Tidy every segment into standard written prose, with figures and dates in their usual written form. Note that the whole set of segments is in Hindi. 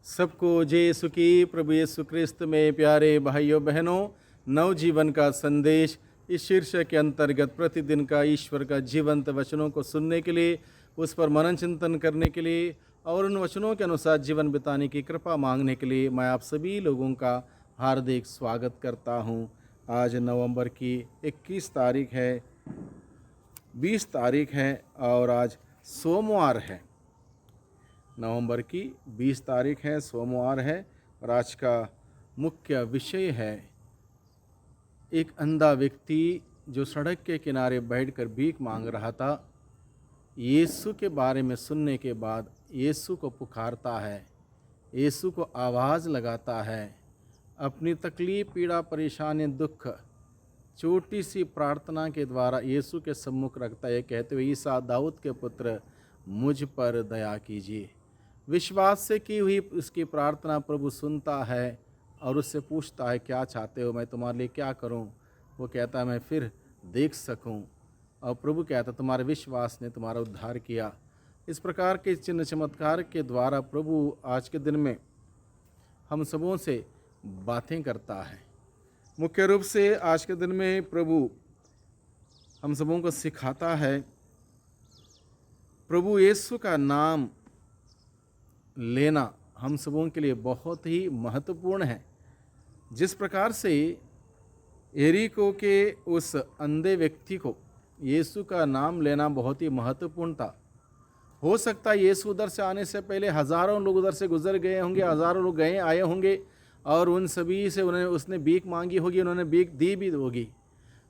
सबको जय यीशु की प्रभु यीशु क्रिस्त में प्यारे भाइयों बहनों, नवजीवन का संदेश इस शीर्षक के अंतर्गत प्रतिदिन का ईश्वर का जीवंत वचनों को सुनने के लिए, उस पर मनन चिंतन करने के लिए और उन वचनों के अनुसार जीवन बिताने की कृपा मांगने के लिए मैं आप सभी लोगों का हार्दिक स्वागत करता हूं। आज नवंबर की 21 तारीख है, 20 तारीख है और आज सोमवार है। नवंबर की 20 तारीख है, सोमवार है और आज का मुख्य विषय है एक अंधा व्यक्ति जो सड़क के किनारे बैठकर भीख मांग रहा था। यीशु के बारे में सुनने के बाद यीशु को पुकारता है, यीशु को आवाज़ लगाता है, अपनी तकलीफ, पीड़ा, परेशानी, दुख छोटी सी प्रार्थना के द्वारा यीशु के सम्मुख रखता है, कहते हुए ईसा दाऊद के पुत्र मुझ पर दया कीजिए। विश्वास से की हुई उसकी प्रार्थना प्रभु सुनता है और उससे पूछता है, क्या चाहते हो, मैं तुम्हारे लिए क्या करूं? वो कहता है, मैं फिर देख सकूं। और प्रभु कहता, तुम्हारे विश्वास ने तुम्हारा उद्धार किया। इस प्रकार के चिन्ह चमत्कार के द्वारा प्रभु आज के दिन में हम सबों से बातें करता है। मुख्य रूप से आज के दिन में प्रभु हम सबों को सिखाता है, प्रभु यीशु का नाम लेना हम सबों के लिए बहुत ही महत्वपूर्ण है। जिस प्रकार से यरीको के उस अंधे व्यक्ति को यीशु का नाम लेना बहुत ही महत्वपूर्ण था। हो सकता है यीशु उधर से आने से पहले हज़ारों लोग उधर से गुजर गए होंगे, हज़ारों लोग गए आए होंगे और उन सभी से उसने भीख मांगी होगी, उन्होंने भीख दी भी होगी।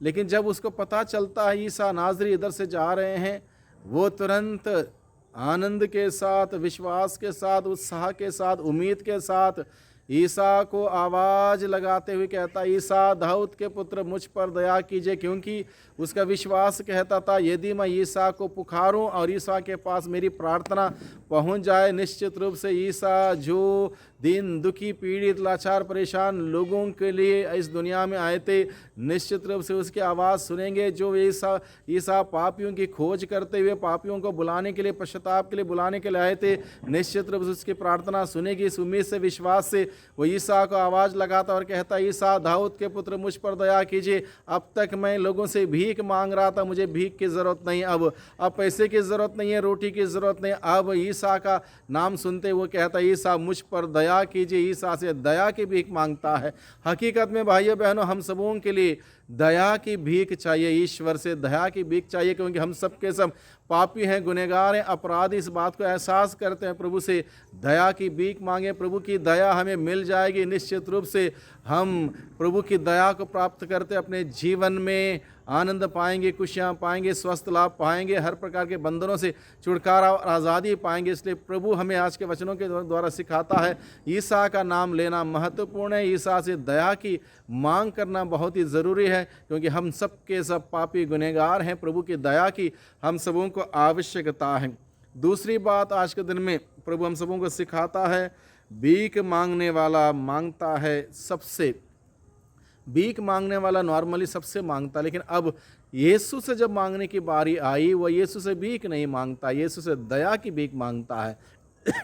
लेकिन जब उसको पता चलता है ईसा नाज़री इधर से जा रहे हैं, वो तुरंत आनंद के साथ, विश्वास के साथ, उत्साह के साथ, उम्मीद के साथ ईसा को आवाज़ लगाते हुए कहता, ईसा दाऊद के पुत्र मुझ पर दया कीजिए। क्योंकि उसका विश्वास कहता था, यदि मैं ईसा को पुकारूं और ईसा के पास मेरी प्रार्थना पहुंच जाए, निश्चित रूप से ईसा जो दिन दुखी, पीड़ित, लाचार, परेशान लोगों के लिए इस दुनिया में आए थे, निश्चित रूप से उसकी आवाज़ सुनेंगे। जो ईसा पापियों की खोज करते हुए, पापियों को बुलाने के लिए, पश्चाताप के लिए बुलाने के लिए आए थे, निश्चित रूप से उसकी प्रार्थना सुनेगी। इस उम्मीद से, विश्वास से वो ईसा को आवाज़ लगाता और कहता, ईसा दाऊद के पुत्र मुझ पर दया कीजिए। अब तक मैं लोगों से भीख मांग रहा था, मुझे भीख की ज़रूरत नहीं, अब पैसे की ज़रूरत नहीं है, रोटी की ज़रूरत नहीं। अब ईसा का नाम सुनते वो कहता, ईसा मुझ पर दया कीजिए। ईसा से दया की भीख मांगता है। हकीकत में भाइयों बहनों, हम सबों के लिए दया की भीख चाहिए, ईश्वर से दया की भीख चाहिए, क्योंकि हम सब के सब पापी हैं, गुनहगार हैं, अपराधी। इस बात को एहसास करते हैं, प्रभु से दया की भीख मांगे, प्रभु की दया हमें मिल जाएगी। निश्चित रूप से हम प्रभु की दया को प्राप्त करते अपने जीवन में आनंद पाएंगे, खुशियाँ पाएंगे, स्वस्थ लाभ पाएंगे, हर प्रकार के बंधनों से छुटकारा और आज़ादी पाएंगे। इसलिए प्रभु हमें आज के वचनों के द्वारा सिखाता है, ईसा का नाम लेना महत्वपूर्ण है। ईसा से दया की मांग करना बहुत ही ज़रूरी है, क्योंकि हम सब के सब पापी गुनहगार हैं। प्रभु की दया की हम सबों को आवश्यकता है। दूसरी बात, आज के दिन में प्रभु हम सबों को सिखाता है, भीख मांगने वाला मांगता है सबसे। भीख मांगने वाला नॉर्मली सबसे मांगता, लेकिन अब यीशु से जब मांगने की बारी आई, वह यीशु से भीख नहीं मांगता, यीशु से दया की भीख मांगता है।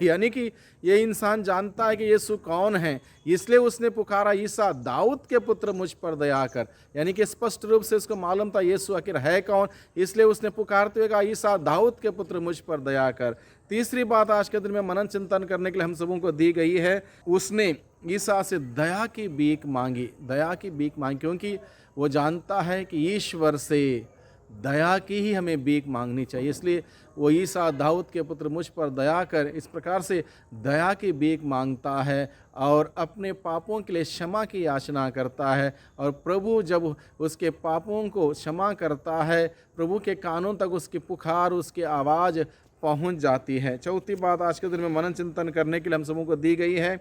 यानी कि ये इंसान जानता है कि यीशु कौन है, इसलिए उसने पुकारा, ईसा दाऊद के पुत्र मुझ पर दया कर। यानी कि स्पष्ट रूप से उसको मालूम था यीशु आखिर है कौन, इसलिए उसने पुकारते हुए कहा, ईसा दाऊद के पुत्र मुझ पर दया कर। तीसरी बात आज के दिन में मनन चिंतन करने के लिए हम सबों को दी गई है, उसने ईसा से दया की भीख मांगी, दया की भीख मांगी, क्योंकि वो जानता है कि ईश्वर से दया की ही हमें भीख मांगनी चाहिए। इसलिए वो ईसा दाऊद के पुत्र मुझ पर दया कर, इस प्रकार से दया की भीख मांगता है और अपने पापों के लिए क्षमा की याचना करता है। और प्रभु जब उसके पापों को क्षमा करता है, प्रभु के कानों तक उसकी पुकार, उसकी आवाज़ पहुंच जाती है। चौथी बात आज के दिन में मनन चिंतन करने के लिए हम सबों को दी गई है,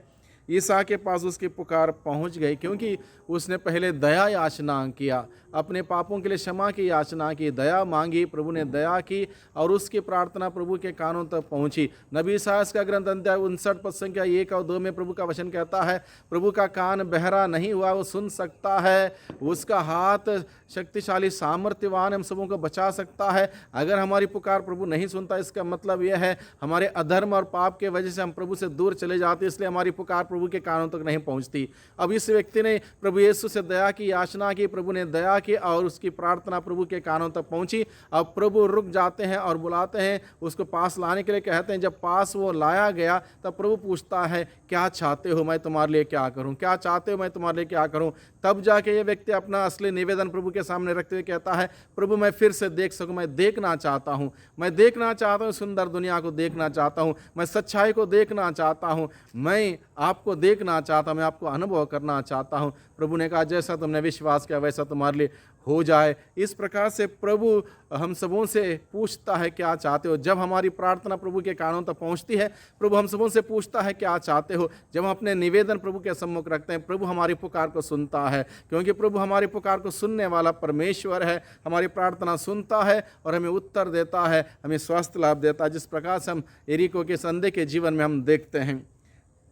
ईसा के पास उसकी पुकार पहुंच गई, क्योंकि उसने पहले दया याचना किया, अपने पापों के लिए क्षमा की याचना की, दया मांगी, प्रभु ने दया की और उसकी प्रार्थना प्रभु के कानों तक पहुंची। नबी इसायास का ग्रंथ अध्याय 59 पद संख्या 1 और 2 में प्रभु का वचन कहता है, प्रभु का कान बहरा नहीं हुआ, वो सुन सकता है, उसका हाथ शक्तिशाली सामर्थ्यवान हम सबों को बचा सकता है। अगर हमारी पुकार प्रभु नहीं सुनता, इसका मतलब यह है हमारे अधर्म और पाप के वजह से हम प्रभु से दूर चले जाते, इसलिए हमारी पुकार प्रभु के कानों तक नहीं पहुंचती। अब इस व्यक्ति ने प्रभु यीशु से दया की याचना की, प्रभु ने दया की और उसकी प्रार्थना प्रभु के कानों तक पहुंची। अब प्रभु रुक जाते हैं और बुलाते हैं, उसको पास लाने के लिए कहते हैं। जब पास वो लाया गया तब प्रभु पूछता है, क्या चाहते हो मैं तुम्हारे लिए क्या करूं, क्या चाहते हो मैं तुम्हारे लिए क्या करूं। तब जाके ये व्यक्ति अपना असली निवेदन प्रभु के सामने रखते हुए कहता है, प्रभु मैं फिर से देख सकूं, मैं देखना चाहता हूं, मैं देखना चाहता हूं, सुंदर दुनिया को देखना चाहता हूं, मैं सच्चाई को देखना चाहता हूं, मैं आपको देखना चाहता हूं, मैं आपको अनुभव करना चाहता हूं। प्रभु ने कहा, जैसा तुमने विश्वास किया वैसा तुम्हारे लिए हो जाए। इस प्रकार से प्रभु हम सबों से पूछता है, क्या चाहते हो। जब हमारी प्रार्थना प्रभु के कानों तक पहुंचती है, प्रभु हम सबों से पूछता है, क्या चाहते हो। जब हम अपने निवेदन प्रभु के सम्मुख रखते हैं, प्रभु हमारी पुकार को सुनता है, क्योंकि प्रभु हमारी पुकार को सुनने वाला परमेश्वर है। हमारी प्रार्थना सुनता है और हमें उत्तर देता है, हमें स्वास्थ्य लाभ देता है। जिस प्रकार से हम एरिको के संदे के जीवन में हम देखते हैं,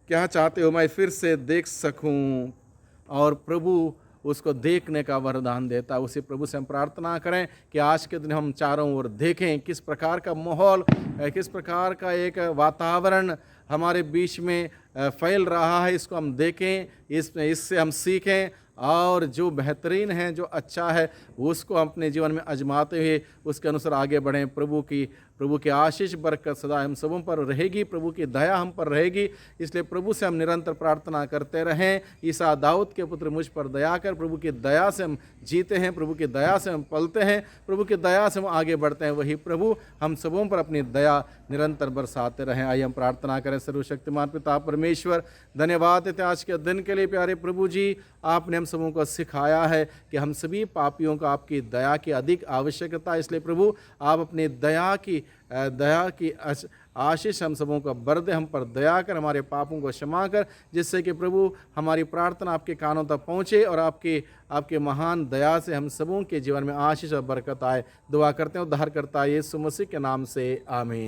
क्या चाहते हो मैं फिर से देख सकूं, और प्रभु उसको देखने का वरदान देता है। उसी प्रभु से हम प्रार्थना करें कि आज के दिन हम चारों ओर देखें किस प्रकार का माहौल, किस प्रकार का एक वातावरण हमारे बीच में फैल रहा है, इसको हम देखें, इससे हम सीखें और जो बेहतरीन है, जो अच्छा है, उसको अपने जीवन में आजमाते हुए उसके अनुसार आगे बढ़ें। प्रभु की आशीष बरकत सदा हम सबों पर रहेगी, प्रभु की दया हम पर रहेगी। इसलिए प्रभु से हम निरंतर प्रार्थना करते रहें, ईसा दाऊद के पुत्र मुझ पर दया कर। प्रभु की दया से हम जीते हैं, प्रभु की दया से हम पलते हैं, प्रभु की दया से हम आगे बढ़ते हैं। वही प्रभु हम सबों पर अपनी दया निरंतर बरसाते रहें। आइए हम प्रार्थना करें। सर्वशक्तिमान पिता परमेश्वर, धन्यवाद देते आज के दिन के लिए। प्यारे प्रभु जी, आपने हम सबों को सिखाया है कि हम सभी पापियों को आपकी दया की अधिक आवश्यकता है। इसलिए प्रभु आप अपनी दया की आशीष हम सबों को बर दे, हम पर दया कर, हमारे पापों को क्षमा कर, जिससे कि प्रभु हमारी प्रार्थना आपके कानों तक पहुँचे और आपके महान दया से हम सबों के जीवन में आशीष और बरकत आए। दुआ करते हैं उद्धारकर्ता यीशु मसीह के नाम से, आमीन।